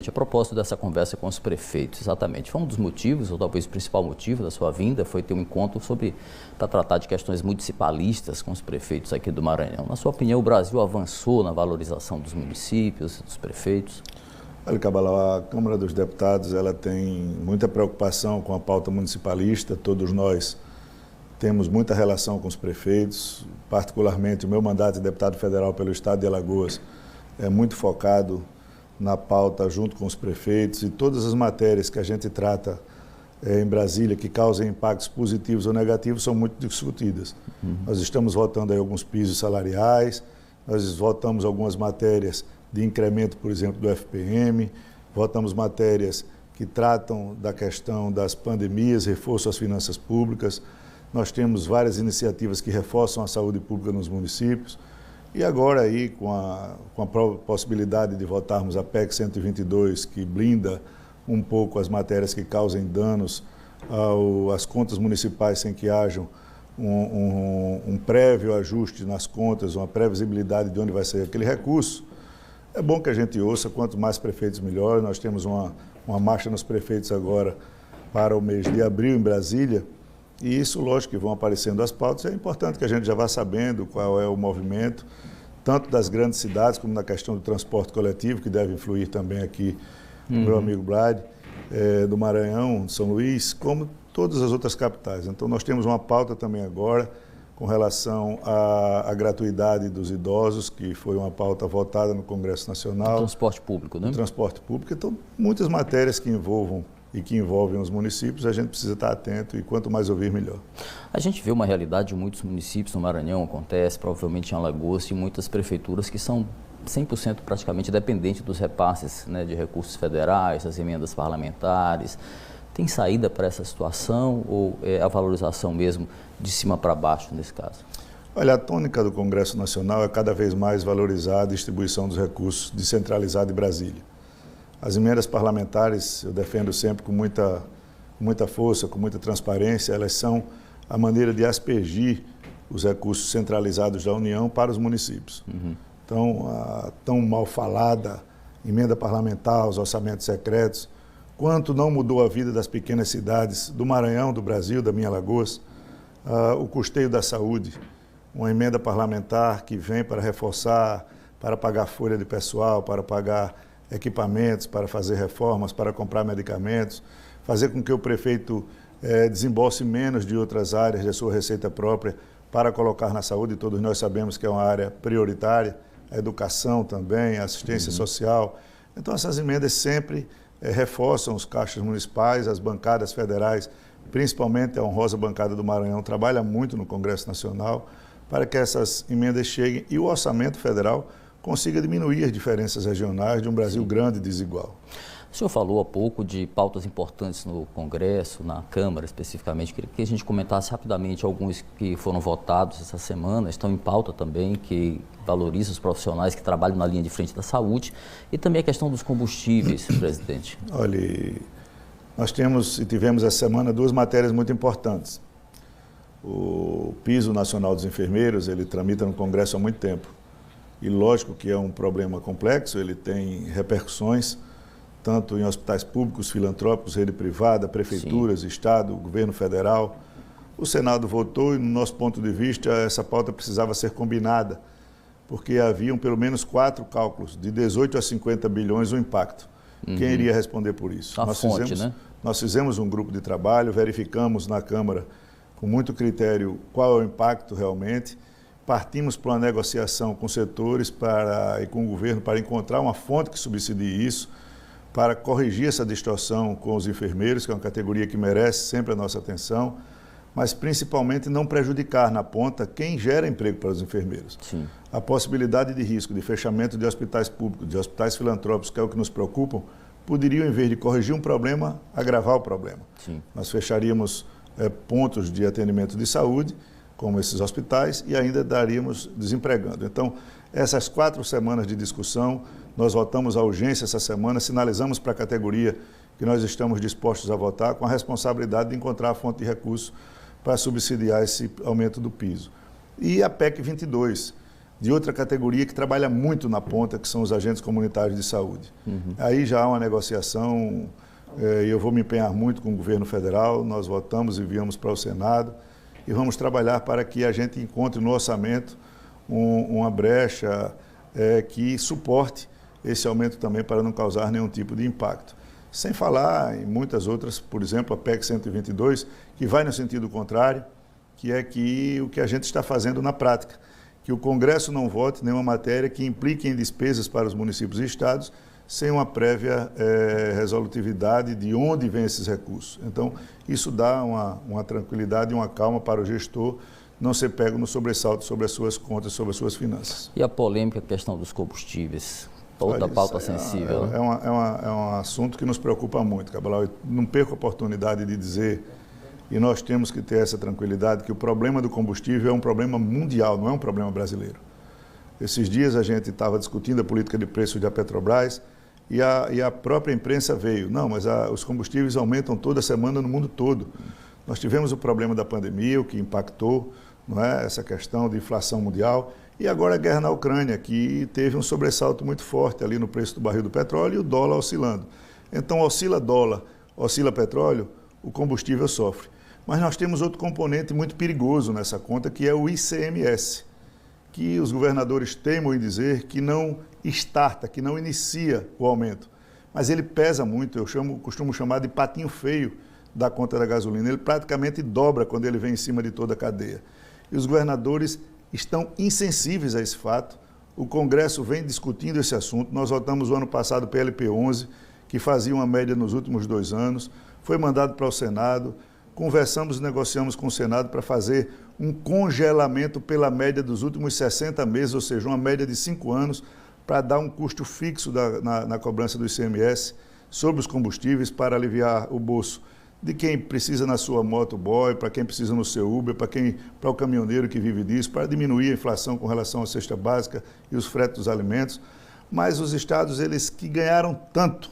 A propósito dessa conversa com os prefeitos, exatamente, foi um dos motivos, ou talvez o principal motivo da sua vinda, foi ter um encontro para tratar de questões municipalistas com os prefeitos aqui do Maranhão. Na sua opinião, o Brasil avançou na valorização dos municípios, dos prefeitos? Olha, Cabral, a Câmara dos Deputados ela tem muita preocupação com a pauta municipalista, todos nós temos muita relação com os prefeitos, particularmente o meu mandato de deputado federal pelo Estado de Alagoas é muito focado na pauta junto com os prefeitos e todas as matérias que a gente trata em Brasília que causam impactos positivos ou negativos são muito discutidas. Nós estamos votando aí alguns pisos salariais, nós votamos algumas matérias de incremento, por exemplo, do FPM, votamos matérias que tratam da questão das pandemias, reforço às finanças públicas, nós temos várias iniciativas que reforçam a saúde pública nos municípios. E agora aí, com a possibilidade de votarmos a PEC 122, que blinda um pouco as matérias que causem danos às contas municipais sem que haja um prévio ajuste nas contas, uma previsibilidade de onde vai sair aquele recurso, é bom que a gente ouça, quanto mais prefeitos melhor. Nós temos uma marcha nos prefeitos agora para o mês de abril em Brasília, e isso, lógico, que vão aparecendo as pautas. É importante que a gente já vá sabendo qual é o movimento, tanto das grandes cidades, como na questão do transporte coletivo, que deve influir também aqui o meu amigo Brad, do Maranhão, de São Luís, como todas as outras capitais. Então, nós temos uma pauta também agora com relação à gratuidade dos idosos, que foi uma pauta votada no Congresso Nacional. O transporte público, né? O transporte público. Então, muitas matérias que envolvem os municípios, a gente precisa estar atento e quanto mais ouvir, melhor. A gente vê uma realidade de muitos municípios no Maranhão, acontece provavelmente em Alagoas, e muitas prefeituras que são 100% praticamente dependentes dos repasses, né, de recursos federais, das emendas parlamentares. Tem saída para essa situação ou é a valorização mesmo de cima para baixo nesse caso? Olha, a tônica do Congresso Nacional é cada vez mais valorizar a distribuição dos recursos descentralizada em Brasília. As emendas parlamentares, eu defendo sempre com muita força, com muita transparência, elas são a maneira de aspergir os recursos centralizados da União para os municípios. Então, a tão mal falada emenda parlamentar, os orçamentos secretos, quanto não mudou a vida das pequenas cidades do Maranhão, do Brasil, da minha Alagoas, o custeio da saúde, uma emenda parlamentar que vem para reforçar, para pagar folha de pessoal, para pagar equipamentos, para fazer reformas, para comprar medicamentos, fazer com que o prefeito desembolse menos de outras áreas da sua receita própria para colocar na saúde. Todos nós sabemos que é uma área prioritária, a educação também, a assistência social. Então, essas emendas sempre reforçam os caixas municipais, as bancadas federais, principalmente a honrosa bancada do Maranhão, trabalha muito no Congresso Nacional para que essas emendas cheguem e o orçamento federal consiga diminuir as diferenças regionais de um Brasil grande e desigual. O senhor falou há pouco de pautas importantes no Congresso, na Câmara especificamente. Queria que a gente comentasse rapidamente alguns que foram votados essa semana, estão em pauta também, que valorizam os profissionais que trabalham na linha de frente da saúde, e também a questão dos combustíveis, presidente. Olha, nós temos e tivemos essa semana duas matérias muito importantes. O Piso Nacional dos Enfermeiros, ele tramita no Congresso há muito tempo. E lógico que é um problema complexo, ele tem repercussões tanto em hospitais públicos, filantrópicos, rede privada, prefeituras, Estado, governo federal. O Senado votou e, no nosso ponto de vista, essa pauta precisava ser combinada, porque haviam pelo menos 4 cálculos, de 18 a 50 bilhões o impacto. Quem iria responder por isso? Nós fizemos um grupo de trabalho, verificamos na Câmara com muito critério qual é o impacto realmente, partimos para uma negociação com setores e com o governo para encontrar uma fonte que subsidie isso, para corrigir essa distorção com os enfermeiros, que é uma categoria que merece sempre a nossa atenção, mas principalmente não prejudicar na ponta quem gera emprego para os enfermeiros. Sim. A possibilidade de risco de fechamento de hospitais públicos, de hospitais filantrópicos, que é o que nos preocupa, poderiam, em vez de corrigir um problema, agravar o problema. Sim. Nós fecharíamos pontos de atendimento de saúde, como esses hospitais, e ainda daríamos desempregando. Então, essas 4 semanas de discussão, nós votamos a urgência essa semana, sinalizamos para a categoria que nós estamos dispostos a votar com a responsabilidade de encontrar a fonte de recursos para subsidiar esse aumento do piso. E a PEC 22, de outra categoria que trabalha muito na ponta, que são os agentes comunitários de saúde. Aí já há uma negociação, e eu vou me empenhar muito com o governo federal, nós votamos e enviamos para o Senado, e vamos trabalhar para que a gente encontre no orçamento uma brecha que suporte esse aumento também para não causar nenhum tipo de impacto. Sem falar em muitas outras, por exemplo, a PEC 122, que vai no sentido contrário, que é que o que a gente está fazendo na prática, que o Congresso não vote nenhuma matéria que implique em despesas para os municípios e estados sem uma prévia resolutividade de onde vêm esses recursos. Então, isso dá uma tranquilidade e uma calma para o gestor não ser pego no sobressalto sobre as suas contas, sobre as suas finanças. E a polêmica questão dos combustíveis? Outra pauta sensível. É um assunto que nos preocupa muito, Cabral. Eu não perco a oportunidade de dizer, e nós temos que ter essa tranquilidade, que o problema do combustível é um problema mundial, não é um problema brasileiro. Esses dias a gente estava discutindo a política de preço da Petrobras e a própria imprensa veio. Não, mas os combustíveis aumentam toda semana no mundo todo. Nós tivemos o problema da pandemia, o que impactou, não é, essa questão de inflação mundial. E agora a guerra na Ucrânia, que teve um sobressalto muito forte ali no preço do barril do petróleo e o dólar oscilando. Então, oscila dólar, oscila petróleo, o combustível sofre. Mas nós temos outro componente muito perigoso nessa conta, que é o ICMS, que os governadores teimam em dizer que não starta, que não inicia o aumento. Mas ele pesa muito, costumo chamar de patinho feio da conta da gasolina. Ele praticamente dobra quando ele vem em cima de toda a cadeia. E os governadores estão insensíveis a esse fato. O Congresso vem discutindo esse assunto. Nós votamos o ano passado o PLP 11, que fazia uma média nos últimos 2 anos. Foi mandado para o Senado. Conversamos e negociamos com o Senado para fazer um congelamento pela média dos últimos 60 meses, ou seja, uma média de 5 anos, para dar um custo fixo na cobrança do ICMS sobre os combustíveis para aliviar o bolso de quem precisa na sua motoboy, para quem precisa no seu Uber, para o caminhoneiro que vive disso, para diminuir a inflação com relação à cesta básica e os fretes dos alimentos. Mas os estados, eles que ganharam tanto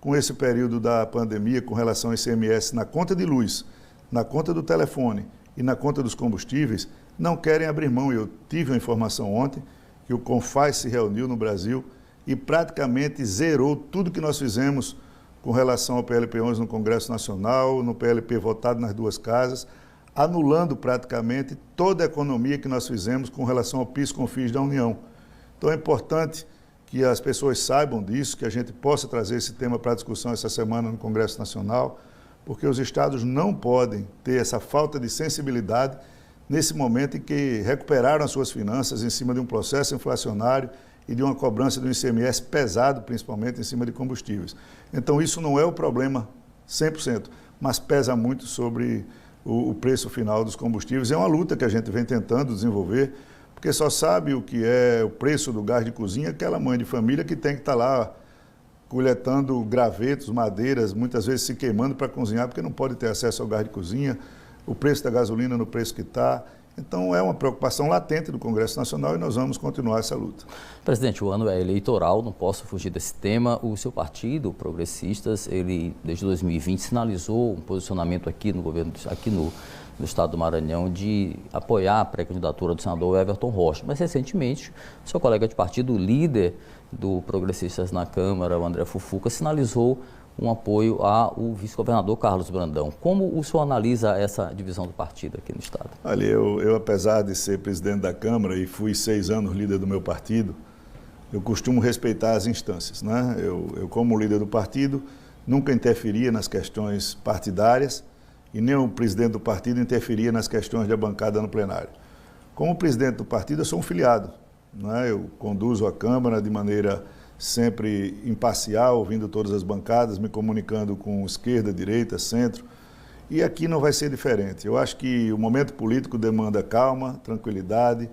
com esse período da pandemia com relação ao ICMS na conta de luz, na conta do telefone e na conta dos combustíveis, não querem abrir mão. Eu tive uma informação ontem que o CONFAS se reuniu no Brasil e praticamente zerou tudo que nós fizemos com relação ao PLP 11 no Congresso Nacional, no PLP votado nas 2 casas, anulando praticamente toda a economia que nós fizemos com relação ao PIS/COFINS da União. Então é importante que as pessoas saibam disso, que a gente possa trazer esse tema para discussão essa semana no Congresso Nacional, porque os estados não podem ter essa falta de sensibilidade nesse momento em que recuperaram as suas finanças em cima de um processo inflacionário e de uma cobrança do ICMS pesado, principalmente em cima de combustíveis. Então, isso não é o problema 100%, mas pesa muito sobre o preço final dos combustíveis. É uma luta que a gente vem tentando desenvolver, porque só sabe o que é o preço do gás de cozinha aquela mãe de família que tem que estar lá coletando gravetos, madeiras, muitas vezes se queimando para cozinhar, porque não pode ter acesso ao gás de cozinha, o preço da gasolina no preço que está. Então, é uma preocupação latente do Congresso Nacional e nós vamos continuar essa luta. Presidente, o ano é eleitoral, não posso fugir desse tema. O seu partido, Progressistas, ele, desde 2020, sinalizou um posicionamento aqui no governo, no estado do Maranhão, de apoiar a pré-candidatura do senador Everton Rocha. Mas, recentemente, seu colega de partido, líder do Progressistas na Câmara, o André Fufuca, sinalizou um apoio ao vice-governador Carlos Brandão. Como o senhor analisa essa divisão do partido aqui no estado? Olha, eu apesar de ser presidente da Câmara e fui 6 anos líder do meu partido, eu costumo respeitar as instâncias, né? Eu como líder do partido, nunca interferia nas questões partidárias e nem o presidente do partido interferia nas questões da bancada no plenário. Como presidente do partido, eu sou um filiado, né? Eu conduzo a Câmara de maneira sempre imparcial, ouvindo todas as bancadas, me comunicando com esquerda, direita, centro. E aqui não vai ser diferente. Eu acho que o momento político demanda calma, tranquilidade.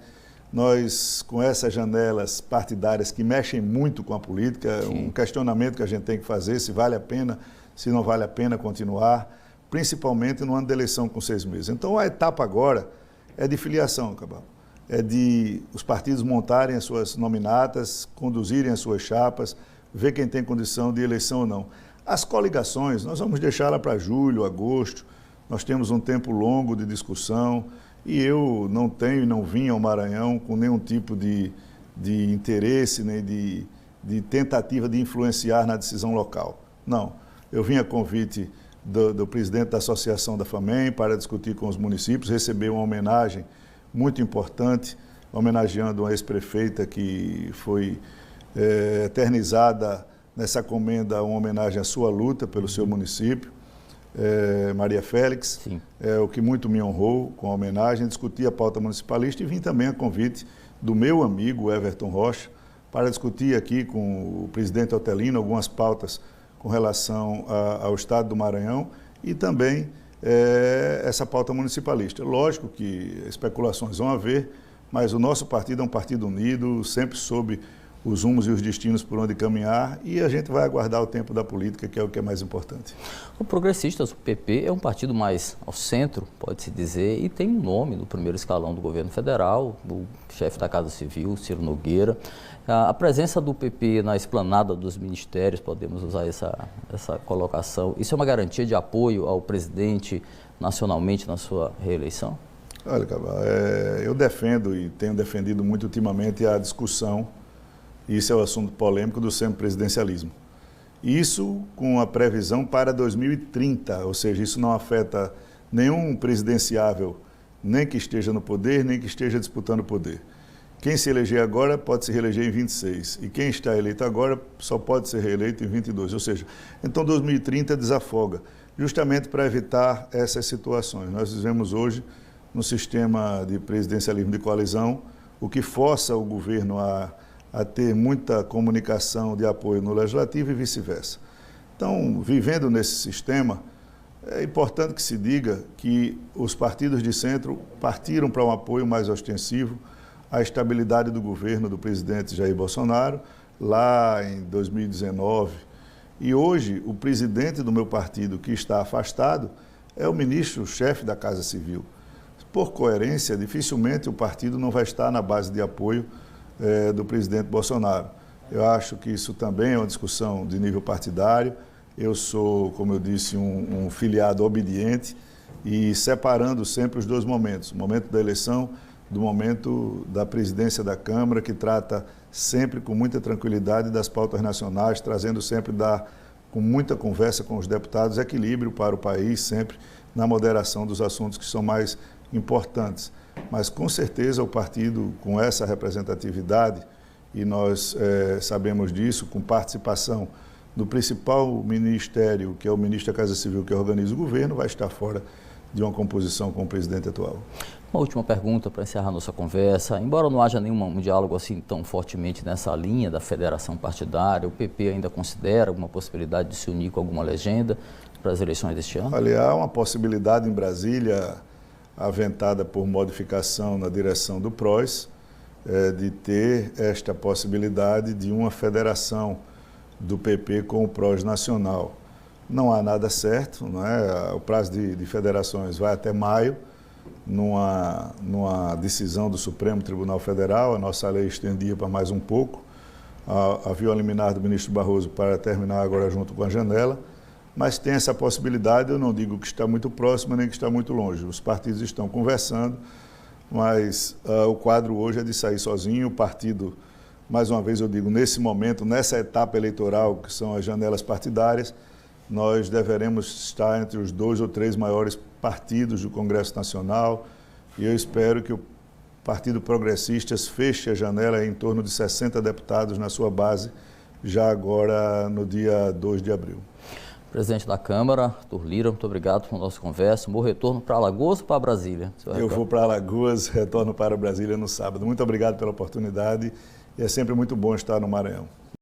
Nós, com essas janelas partidárias que mexem muito com a política, um questionamento que a gente tem que fazer, se vale a pena, se não vale a pena continuar, principalmente no ano da eleição com 6 meses. Então, a etapa agora é de filiação, Cabral. É de os partidos montarem as suas nominatas, conduzirem as suas chapas, ver quem tem condição de eleição ou não. As coligações, nós vamos deixá-la para julho, agosto, nós temos um tempo longo de discussão. e eu não tenho e não vim ao Maranhão com nenhum tipo de interesse, nem de tentativa de influenciar na decisão local. Não, eu vim a convite do presidente da Associação da FAMEM para discutir com os municípios, receber uma homenagem muito importante, homenageando uma ex-prefeita que foi eternizada nessa comenda, uma homenagem à sua luta pelo seu município, Maria Félix, o que muito me honrou com a homenagem, discutir a pauta municipalista e vim também a convite do meu amigo Everton Rocha para discutir aqui com o presidente Otelino algumas pautas com relação ao Estado do Maranhão e também essa pauta municipalista. Lógico que especulações vão haver, mas o nosso partido é um partido unido, sempre sob os rumos e os destinos por onde caminhar, e a gente vai aguardar o tempo da política, que é o que é mais importante. O Progressistas, o PP, é um partido mais ao centro, pode-se dizer, e tem um nome no primeiro escalão do governo federal, o chefe da Casa Civil, Ciro Nogueira. A presença do PP na esplanada dos ministérios, podemos usar essa colocação, isso é uma garantia de apoio ao presidente nacionalmente na sua reeleição? Olha, Cabral, eu defendo e tenho defendido muito ultimamente a discussão, e isso é o assunto polêmico do semipresidencialismo. Isso com a previsão para 2030, ou seja, isso não afeta nenhum presidenciável, nem que esteja no poder, nem que esteja disputando o poder. Quem se eleger agora pode se reeleger em 26, e quem está eleito agora só pode ser reeleito em 22, ou seja, então 2030 desafoga, justamente para evitar essas situações. Nós vivemos hoje no sistema de presidencialismo de coalizão, o que força o governo a ter muita comunicação de apoio no legislativo e vice-versa. Então, vivendo nesse sistema, é importante que se diga que os partidos de centro partiram para um apoio mais ostensivo à estabilidade do governo do presidente Jair Bolsonaro, lá em 2019. E hoje, o presidente do meu partido, que está afastado, é o ministro-chefe da Casa Civil. Por coerência, dificilmente o partido não vai estar na base de apoio do presidente Bolsonaro. Eu acho que isso também é uma discussão de nível partidário. Eu sou, como eu disse, um filiado obediente e separando sempre os dois momentos, o momento da eleição do momento da presidência da Câmara, que trata sempre com muita tranquilidade das pautas nacionais, trazendo sempre com muita conversa com os deputados, equilíbrio para o país, sempre na moderação dos assuntos que são mais importantes. Mas, com certeza, o partido, com essa representatividade, e nós sabemos disso, com participação do principal ministério, que é o ministro da Casa Civil, que organiza o governo, vai estar fora de uma composição com o presidente atual. Uma última pergunta para encerrar nossa conversa. Embora não haja nenhum diálogo assim tão fortemente nessa linha da federação partidária, o PP ainda considera alguma possibilidade de se unir com alguma legenda para as eleições deste ano? Olha, há uma possibilidade em Brasília, aventada por modificação na direção do PROS, de ter esta possibilidade de uma federação do PP com o PROS nacional. Não há nada certo, não é? O prazo de federações vai até maio, numa decisão do Supremo Tribunal Federal, a nossa lei estendia para mais um pouco, havia o liminar do ministro Barroso para terminar agora junto com a janela, mas tem essa possibilidade, eu não digo que está muito próximo nem que está muito longe. Os partidos estão conversando, mas o quadro hoje é de sair sozinho. O partido, mais uma vez eu digo, nesse momento, nessa etapa eleitoral, que são as janelas partidárias, nós deveremos estar entre os 2 ou 3 maiores partidos do Congresso Nacional, e eu espero que o Partido Progressistas feche a janela em torno de 60 deputados na sua base, já agora no dia 2 de abril. Presidente da Câmara, Arthur Lira, muito obrigado pela nossa conversa. Um bom retorno para Alagoas ou para Brasília? Eu vou para Alagoas, retorno para Brasília no sábado. Muito obrigado pela oportunidade e é sempre muito bom estar no Maranhão.